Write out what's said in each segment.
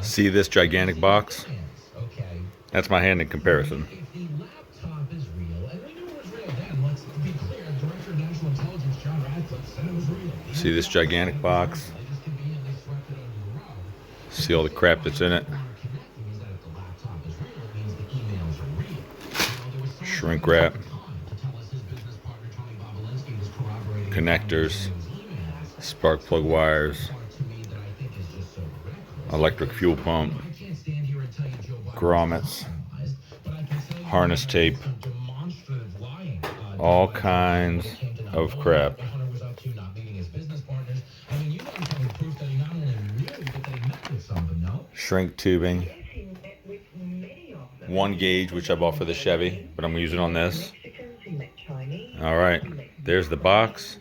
See this gigantic box? That's my hand in comparison. See this gigantic box? See all the crap that's in it? Shrink wrap, connectors, spark plug wires, electric fuel pump, grommets, harness tape, all kinds of crap. Shrink tubing, one gauge, which I bought for the Chevy, but I'm gonna use it on this. All right, there's the box,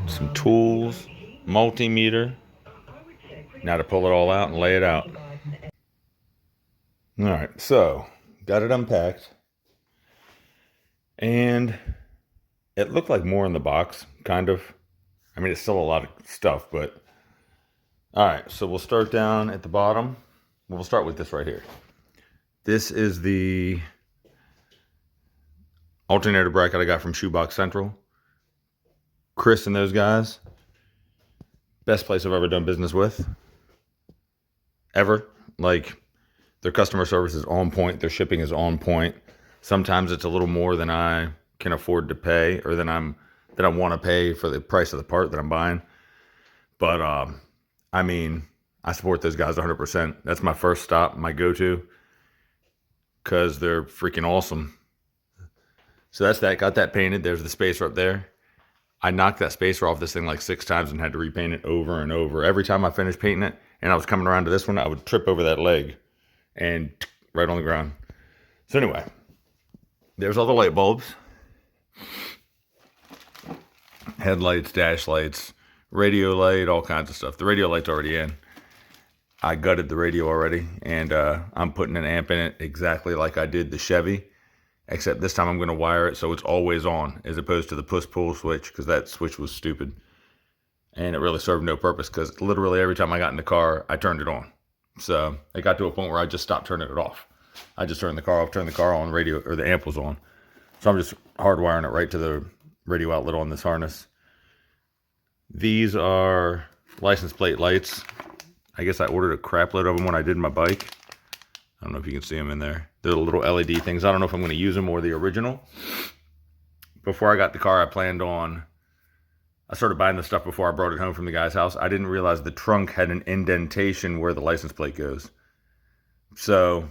some tools, multimeter. Now to pull it all out and lay it out. All right, so got it unpacked, and it looked like more in the box, kind of. I mean, it's still a lot of stuff, but all right, so we'll start down at the bottom. We'll start with this right here. This is the alternator bracket I got from Shoebox Central. Chris and those guys, best place I've ever done business with. Ever. Like, their customer service is on point. Their shipping is on point. Sometimes it's a little more than I can afford to pay, or than I want to pay for the price of the part that I'm buying. But I mean, I support those guys 100%. That's my first stop, my go-to, because they're freaking awesome. So that's that. Got that painted. There's the spacer up there. I knocked that spacer off this thing like 6 times and had to repaint it over and over. Every time I finished painting it and I was coming around to this one, I would trip over that leg and right on the ground. So anyway, there's all the light bulbs, headlights, dash lights, radio light, all kinds of stuff. The radio light's already in. I gutted the radio already, and I'm putting an amp in it exactly like I did the Chevy, except this time I'm going to wire it so it's always on, as opposed to the push-pull switch, because that switch was stupid. And it really served no purpose, because literally every time I got in the car, I turned it on. So it got to a point where I just stopped turning it off. I just turned the car off, turned the car on, radio, or the amp was on. So I'm just hardwiring it right to the radio outlet on this harness. These are license plate lights. I guess I ordered a crap load of them when I did my bike. I don't know if you can see them in there. They're the little LED things. I don't know if I'm going to use them or the original. Before I got the car, I started buying the stuff before I brought it home from the guy's house. I didn't realize the trunk had an indentation where the license plate goes. So,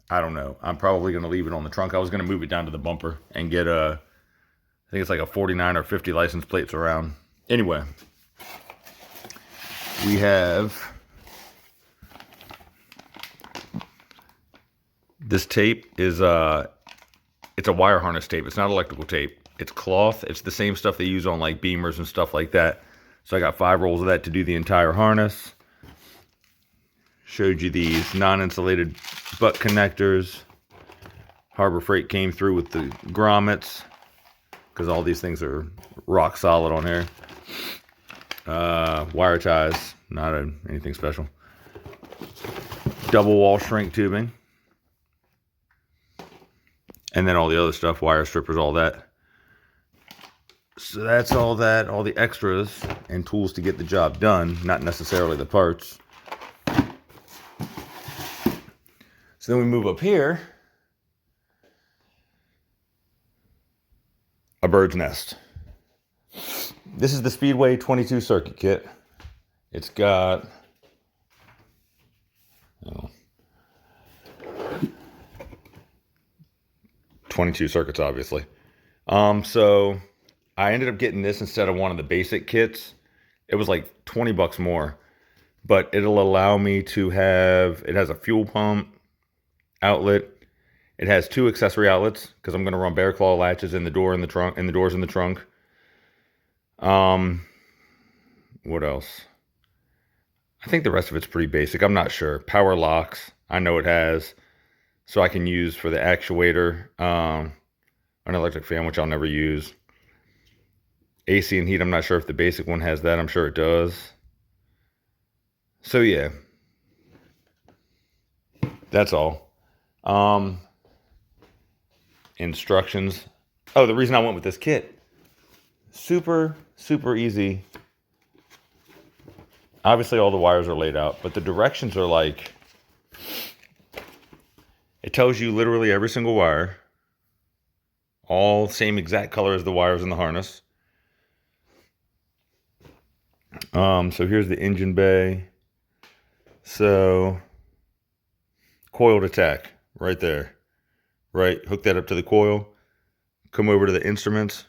I don't know. I'm probably going to leave it on the trunk. I was going to move it down to the bumper and get I think it's like a 49 or 50 license plates around. Anyway, we have this tape is it's a wire harness tape. It's not electrical tape. It's cloth. It's the same stuff they use on like Beamers and stuff like that. So I got 5 rolls of that to do the entire harness. Showed you these non-insulated butt connectors. Harbor Freight came through with the grommets, because all these things are rock solid on here. Wire ties, not anything special. Double wall shrink tubing. And then all the other stuff, wire strippers, all that. So that's all that, all the extras and tools to get the job done, not necessarily the parts. So then we move up here. A bird's nest. This is the Speedway 22 circuit kit. It's got 22 circuits, obviously. So I ended up getting this instead of one of the basic kits. It was like 20 bucks more, but it'll allow me to have, it has a fuel pump outlet. It has 2 accessory outlets, because I'm going to run bear claw latches in the door in the trunk, and the doors in the trunk. What else? I think the rest of it's pretty basic. I'm not sure. Power locks, I know it has. So I can use for the actuator, an electric fan, which I'll never use. AC and heat, I'm not sure if the basic one has that. I'm sure it does. So yeah, that's all. Instructions. Oh, the reason I went with this kit, super easy. Obviously all the wires are laid out, but the directions are like, it tells you literally every single wire, all same exact color as the wires in the harness. So here's the engine bay. So coil to tack right there, right? Hook that up to the coil, come over to the instruments,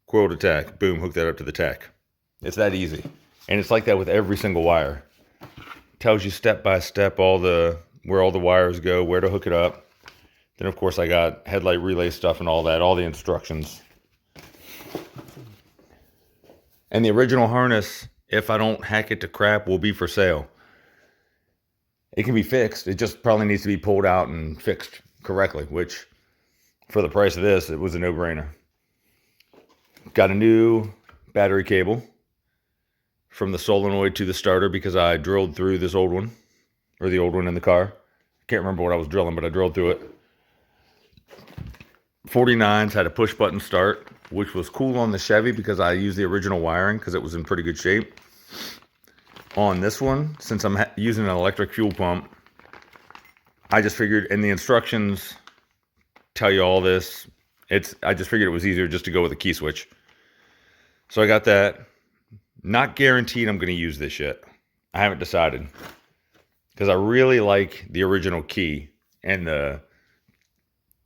coil to tack, boom, hook that up to the tack. It's that easy. And it's like that with every single wire. It tells you step by step where all the wires go, where to hook it up. Then of course I got headlight relay stuff and all that, all the instructions. And the original harness, if I don't hack it to crap, will be for sale. It can be fixed. It just probably needs to be pulled out and fixed correctly, which for the price of this, it was a no-brainer. Got a new battery cable from the solenoid to the starter because I drilled through this old one, or the old one in the car. Can't remember what I was drilling, but I drilled through it. 49s had a push button start, which was cool on the Chevy because I used the original wiring because it was in pretty good shape. On this one, since I'm using an electric fuel pump, I just figured, and the instructions tell you all this, I just figured it was easier just to go with a key switch. So I got that. Not guaranteed I'm going to use this yet. I haven't decided. Because I really like the original key and the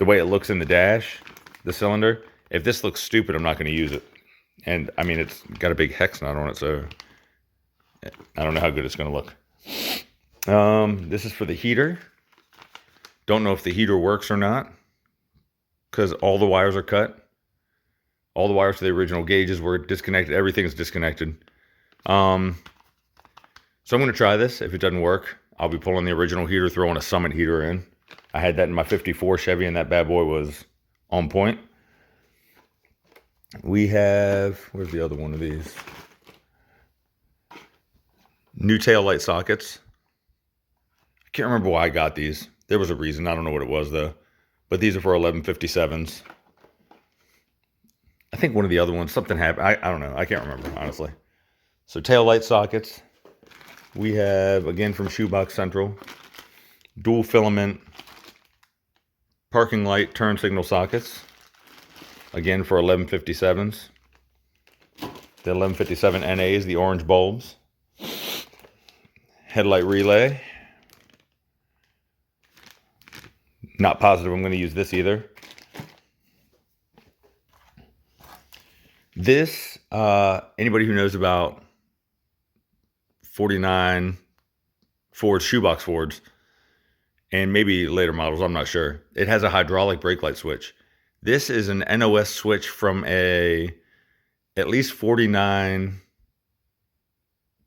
way it looks in the dash, the cylinder. If this looks stupid, I'm not going to use it. And I mean, it's got a big hex nut on it, so I don't know how good it's going to look. This is for the heater. Don't know if the heater works or not because all the wires are cut. All the wires to the original gauges were disconnected. Everything's disconnected. So I'm going to try this. If it doesn't work, I'll be pulling the original heater, throwing a Summit heater in. I had that in my 54 Chevy, and that bad boy was on point. We have, where's the other one of these? New tail light sockets. I can't remember why I got these. There was a reason. I don't know what it was, though. But these are for 1157s. I think one of the other ones, something happened. I don't know. I can't remember, honestly. So tail light sockets. We have, again, from Shoebox Central, dual filament parking light turn signal sockets. Again, for 1157s. The 1157 NAs, the orange bulbs. Headlight relay. Not positive I'm going to use this either. This, anybody who knows about 49 Ford, shoebox Fords, and maybe later models, I'm not sure. It has a hydraulic brake light switch. This is an NOS switch from at least 49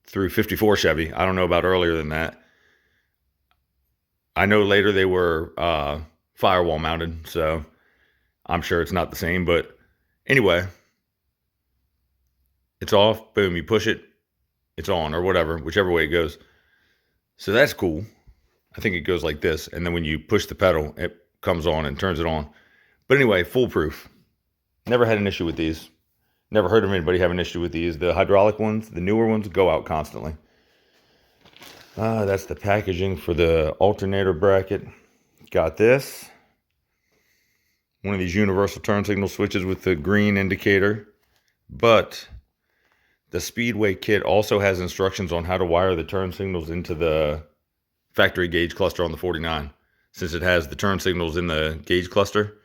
through 54 Chevy. I don't know about earlier than that. I know later they were firewall mounted, so I'm sure it's not the same. But anyway, it's off. Boom, you push it, it's on, or whatever, whichever way it goes. So that's cool. I think it goes like this, and then when you push the pedal, it comes on and turns it on. But anyway, foolproof. Never had an issue with these. Never heard of anybody having an issue with these. The hydraulic ones, the newer ones, go out constantly. That's the packaging for the alternator bracket. Got this. One of these universal turn signal switches with the green indicator. But the Speedway kit also has instructions on how to wire the turn signals into the factory gauge cluster on the 49, since it has the turn signals in the gauge cluster.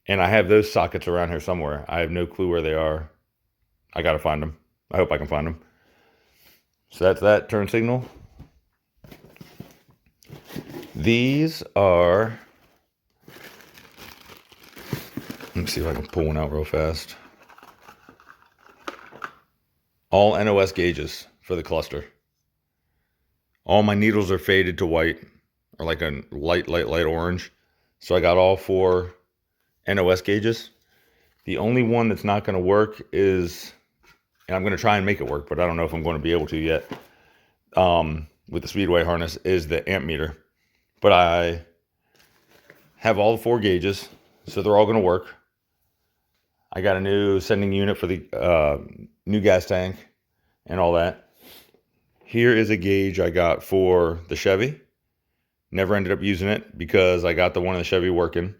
And I have those sockets around here somewhere. I have no clue where they are. I gotta find them. I hope I can find them. So that's that turn signal. These are, let me see if I can pull one out real fast. All NOS gauges for the cluster. All my needles are faded to white, or like a light orange. So I got all 4 NOS gauges. The only one that's not going to work is, and I'm going to try and make it work, but I don't know if I'm going to be able to yet. with the Speedway harness is the amp meter. But I have all the 4 gauges, so they're all going to work. I got a new sending unit for the new gas tank and all that. Here is a gauge I got for the Chevy. Never ended up using it because I got the one in the Chevy working.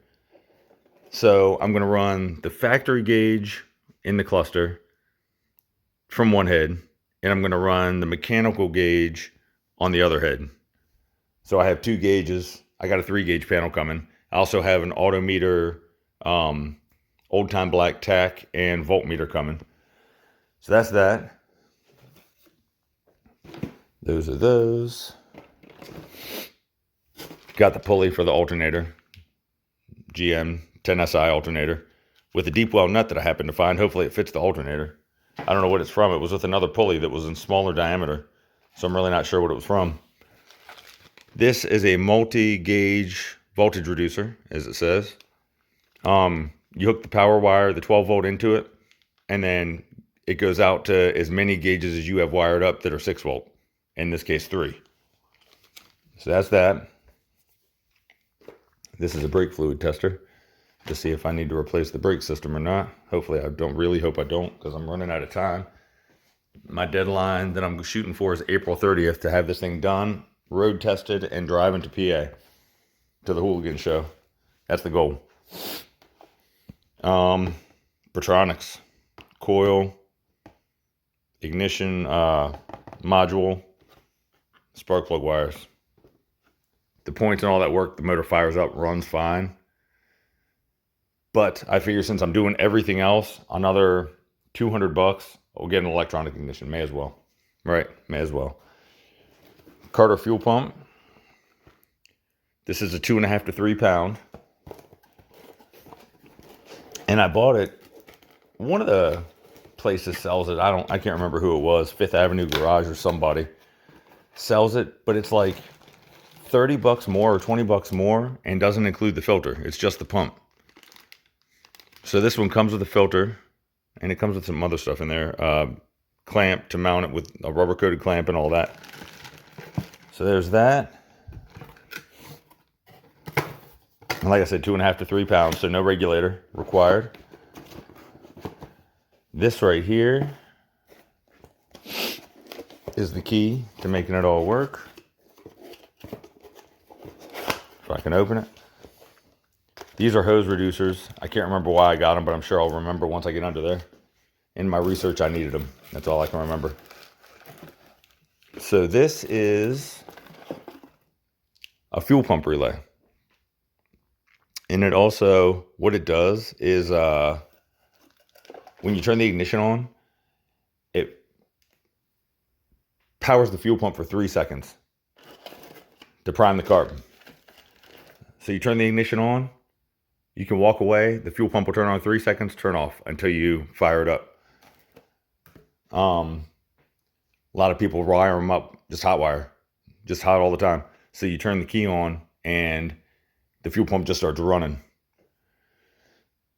So I'm going to run the factory gauge in the cluster from one head, and I'm going to run the mechanical gauge on the other head. So I have 2 gauges. I got a 3 gauge panel coming. I also have an autometer, old time black tack, and voltmeter coming. So that's that. Those are those. Got the pulley for the alternator. GM 10SI alternator with a deep well nut that I happened to find. Hopefully it fits the alternator. I don't know what it's from. It was with another pulley that was in smaller diameter, so I'm really not sure what it was from. This is a multi-gauge voltage reducer, as it says. You hook the power wire, the 12 volt into it, and then it goes out to as many gauges as you have wired up that are 6 volt. In this case, 3. So that's that. This is a brake fluid tester to see if I need to replace the brake system or not. Hopefully I don't. Really hope I don't, because I'm running out of time. My deadline that I'm shooting for is April 30th to have this thing done, road tested, and driving to PA to the Hooligan show. That's the goal. Patronics, coil, ignition module, spark plug wires. The points and all that work, the motor fires up, runs fine. But I figure since I'm doing everything else, another $200, I'll get an electronic ignition. May as well. Right, may as well. Carter fuel pump. This is a 2.5 to 3 pound. And I bought it. One of the places sells it. I can't remember who it was. 5th Avenue Garage or somebody sells it, but it's like $30 more or $20 more and doesn't include the filter. It's just the pump. So this one comes with a filter, and it comes with some other stuff in there. Clamp to mount it with a rubber coated clamp and all that. So there's that. And like I said, 2.5 to 3 pounds, so no regulator required. This right here is the key to making it all work. If I can open it. These are hose reducers. I can't remember why I got them, but I'm sure I'll remember once I get under there. In my research, I needed them. That's all I can remember. So this is a fuel pump relay. And it also, what it does is when you turn the ignition on, it powers the fuel pump for 3 seconds to prime the carb. So you turn the ignition on, you can walk away, the fuel pump will turn on 3 seconds, turn off until you fire it up. A lot of people wire them up, just hot wire, just hot all the time. So you turn the key on and the fuel pump just starts running.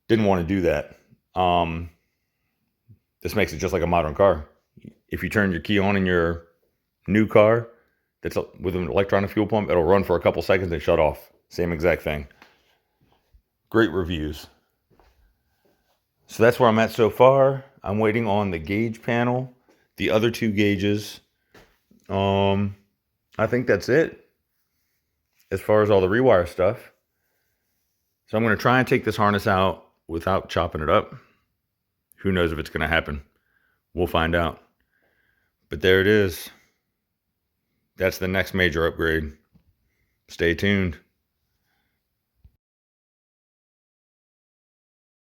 Didn't want to do that. This makes it just like a modern car. If you turn your key on in your new car that's with an electronic fuel pump, it'll run for a couple seconds and shut off. Same exact thing. Great reviews. So that's where I'm at so far. I'm waiting on the gauge panel, the other 2 gauges. I think that's it as far as all the rewire stuff. So I'm going to try and take this harness out without chopping it up. Who knows if it's going to happen? We'll find out. But there it is. That's the next major upgrade. Stay tuned.